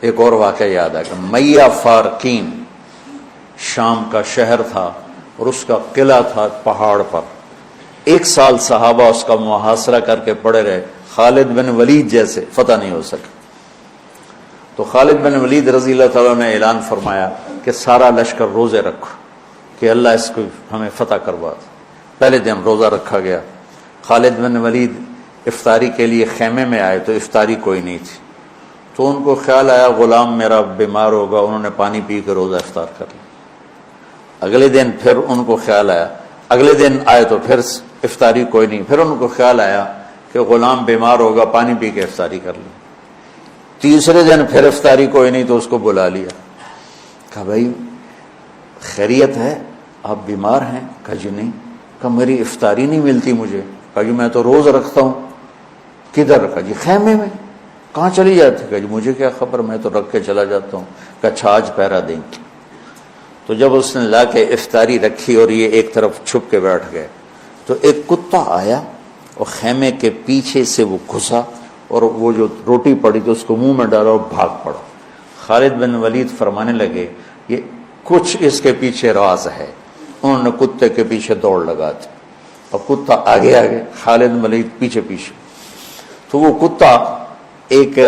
ایک اور واقعہ یاد ہے کہ میہ فارقین شام کا شہر تھا اور اس کا قلعہ تھا پہاڑ پر. 1 سال صحابہ اس کا محاصرہ کر کے پڑے رہے، خالد بن ولید جیسے فتح نہیں ہو سکے. تو خالد بن ولید رضی اللہ تعالیٰ نے اعلان فرمایا کہ سارا لشکر روزے رکھو کہ اللہ اس کو ہمیں فتح کروا دے. پہلے دن روزہ رکھا گیا. خالد بن ولید افطاری کے لیے خیمے میں آئے تو افطاری کوئی نہیں تھی، تو ان کو خیال آیا غلام میرا بیمار ہوگا، انہوں نے پانی پی کے روزہ افطار کر لیا. اگلے دن پھر ان کو خیال آیا، اگلے دن آئے تو پھر افطاری کوئی نہیں، پھر ان کو خیال آیا کہ غلام بیمار ہوگا، پانی پی کے افطاری کر لی. تیسرے دن پھر افطاری کوئی نہیں تو اس کو بلا لیا، کہا بھائی خیریت ہے، آپ بیمار ہیں؟ کہا جی نہیں. کہا میری افطاری نہیں ملتی مجھے. کہا جی میں تو روز رکھتا ہوں. کدھر رکھا؟ جی خیمے میں. کہاں چلی جاتی؟ کہا جی مجھے کیا خبر، میں تو رکھ کے چلا جاتا ہوں. کہا اچھا آج پہرا دیں گے. تو جب اس نے لا کے افطاری رکھی اور یہ ایک طرف چھپ کے بیٹھ گئے تو ایک کتا آیا اور خیمے کے پیچھے سے وہ گھسا اور وہ جو روٹی پڑی تھی اس کو منہ میں ڈالا اور بھاگ پڑا. خالد بن ولید فرمانے لگے یہ کچھ اس کے پیچھے راز ہے. انہوں نے کتے کے پیچھے دوڑ لگا دی. اب کتا آگے آگے، خالد بن ولید پیچھے پیچھے. تو وہ کتا ایک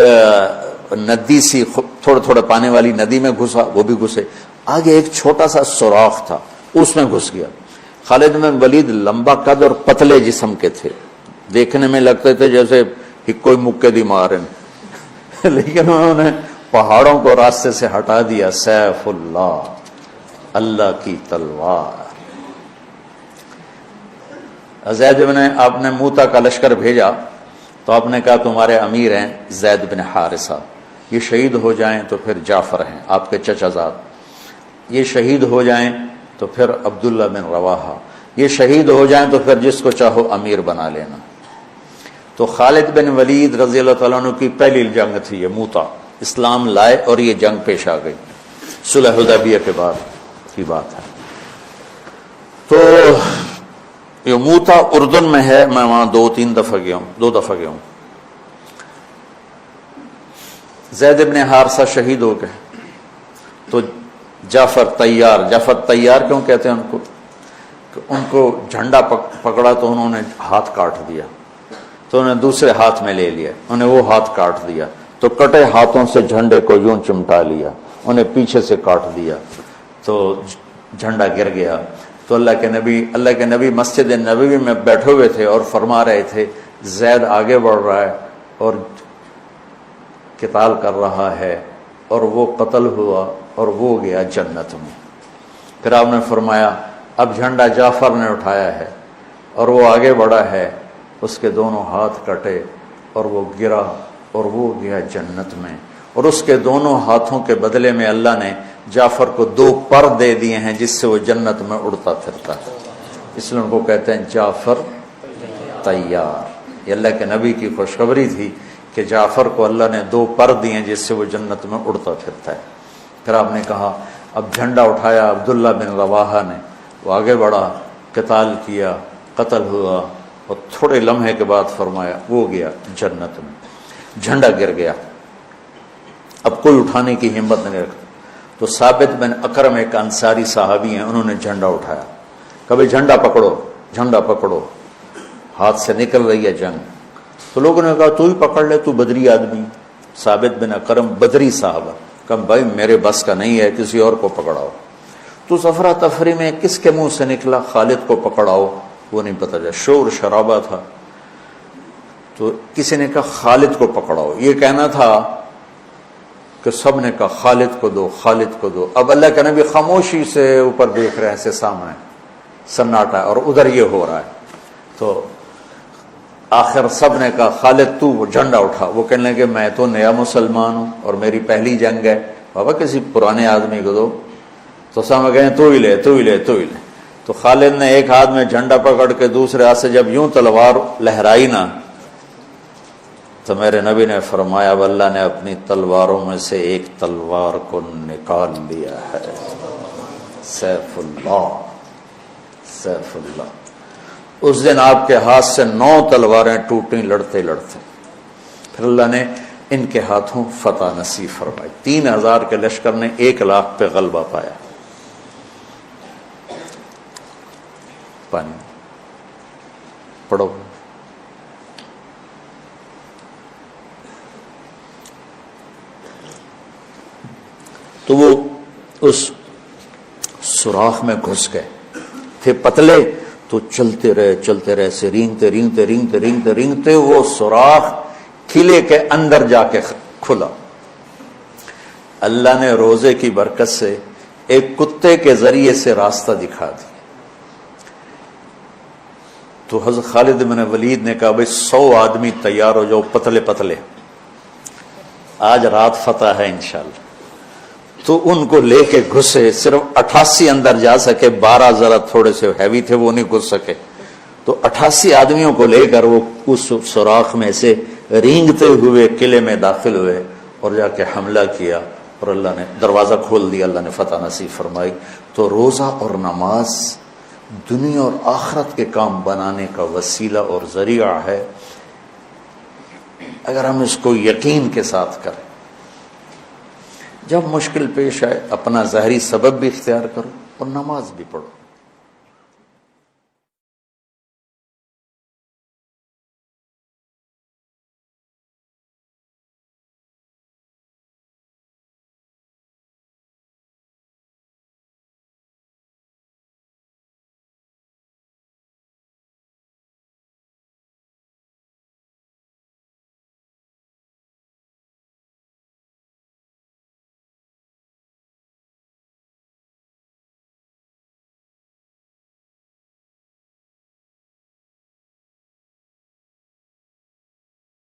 ندی سی تھوڑے تھوڑے پانی والی ندی میں گھسا، وہ بھی گھسے. آگے ایک چھوٹا سا سوراخ تھا، اس میں گھس گیا. خالد بن ولید لمبا قد اور پتلے جسم کے تھے، دیکھنے میں لگتے تھے جیسے کوئی مکے دی مارن، لیکن انہوں نے پہاڑوں کو راستے سے ہٹا دیا. سیف اللہ، اللہ کی تلوار. زید بن، آپ نے موتا کا لشکر بھیجا تو آپ نے کہا تمہارے امیر ہیں زید بن حارثہ، یہ شہید ہو جائیں تو پھر جعفر ہیں آپ کے چچا زاد، یہ شہید ہو جائیں تو پھر عبداللہ بن رواحہ، یہ شہید ہو جائیں تو پھر جس کو چاہو امیر بنا لینا. تو خالد بن ولید رضی اللہ تعالیٰ عنہ کی پہلی جنگ تھی یہ موتا. اسلام لائے اور یہ جنگ پیش آ گئی، صلح حدیبیہ کے بعد کی بات ہے. تو یہ موتا اردن میں ہے، میں وہاں 2 دفعہ گیا ہوں. زید بن حارثہ شہید ہو گئے تو جعفر تیار کیوں کہتے ہیں ان کو؟ کہ ان کو جھنڈا پکڑا تو انہوں نے ہاتھ کاٹ دیا، تو انہوں نے دوسرے ہاتھ میں لے لیا، انہیں وہ ہاتھ کاٹ دیا، تو کٹے ہاتھوں سے جھنڈے کو یوں چمٹا لیا، انہیں پیچھے سے کاٹ دیا تو جھنڈا گر گیا. تو اللہ کے نبی مسجد نبوی میں بیٹھے ہوئے تھے اور فرما رہے تھے زید آگے بڑھ رہا ہے اور قتال کر رہا ہے اور وہ قتل ہوا اور وہ گیا جنت میں. پھر آپ نے فرمایا اب جھنڈا جعفر نے اٹھایا ہے اور وہ آگے بڑھا ہے، اس کے دونوں ہاتھ کٹے اور وہ گرا اور وہ گیا جنت میں. اور اس کے دونوں ہاتھوں کے بدلے میں اللہ نے جعفر کو 2 پر دے دیے ہیں جس سے وہ جنت میں اڑتا پھرتا ہے. اس لیے ان کو کہتے ہیں جعفر تیار. یہ اللہ کے نبی کی خوشخبری تھی کہ جعفر کو اللہ نے 2 پر دیے ہیں جس سے وہ جنت میں اڑتا پھرتا ہے. پھر آپ نے کہا اب جھنڈا اٹھایا عبداللہ بن رواحہ نے، وہ آگے بڑھا، قتال کیا، قتل ہوا اور تھوڑے لمحے کے بعد فرمایا وہ گیا جنت میں. جھنڈا گر گیا، اب کوئی اٹھانے کی ہمت نہیں رکھتا. تو ثابت بن اکرم ایک انصاری صحابی ہیں، انہوں نے جھنڈا اٹھایا، کبھی جھنڈا پکڑو، ہاتھ سے نکل رہی ہے جنگ. تو لوگوں نے کہا تو ہی پکڑ لے، تو بدری آدمی. ثابت بن اکرم بدری صحابہ، کہا بھائی میرے بس کا نہیں ہے، کسی اور کو پکڑاؤ. تو افرا تفری میں کس کے منہ سے نکلا خالد کو پکڑاؤ، وہ نہیں پتہ چلا، شور شرابہ تھا. تو کسی نے کہا خالد کو پکڑاؤ، یہ کہنا تھا کہ سب نے کہا خالد کو دو. اب اللہ کے نبی خاموشی سے اوپر دیکھ رہے ہیں، سے سامنے سناٹا اور ادھر یہ ہو رہا ہے. تو آخر سب نے کہا خالد تو جھنڈا اٹھا. وہ کہنے لگے میں تو نیا مسلمان ہوں اور میری پہلی جنگ ہے، بابا کسی پرانے آدمی کو دو. تو سب کہیں تو ہی لے. تو خالد نے ایک ہاتھ میں جھنڈا پکڑ کے دوسرے ہاتھ سے جب یوں تلوار لہرائی نا تو میرے نبی نے فرمایا اب اللہ نے اپنی تلواروں میں سے ایک تلوار کو نکال لیا ہے. سیف اللہ. اس دن آپ کے ہاتھ سے 9 تلواریں ٹوٹیں لڑتے. پھر اللہ نے ان کے ہاتھوں فتح نصیب فرمائی۔ 3000 کے لشکر نے 1 لاکھ پہ غلبہ پایا۔ پانی پڑھو۔ تو وہ اس سوراخ میں گھس گئے تھے، پتلے تو چلتے رہے سے رینگتے وہ سوراخ قلعے کے اندر جا کے کھلا۔ اللہ نے روزے کی برکت سے ایک کتے کے ذریعے سے راستہ دکھا دیا۔ تو حضرت خالد بن ولید نے کہا بھائی 100 آدمی تیار ہو جاؤ، پتلے، آج رات فتح ہے انشاءاللہ۔ تو ان کو لے کے گھسے، صرف 88 اندر جا سکے، 12 ذرا تھوڑے سے ہیوی تھے وہ نہیں گھس سکے، تو 88 آدمیوں کو لے کر وہ اس سوراخ میں سے رینگتے ہوئے قلعے میں داخل ہوئے اور جا کے حملہ کیا، اور اللہ نے دروازہ کھول دیا، اللہ نے فتح نصیب فرمائی۔ تو روزہ اور نماز دنیا اور آخرت کے کام بنانے کا وسیلہ اور ذریعہ ہے، اگر ہم اس کو یقین کے ساتھ کریں۔ جب مشکل پیش آئے اپنا ظاہری سبب بھی اختیار کرو اور نماز بھی پڑھو۔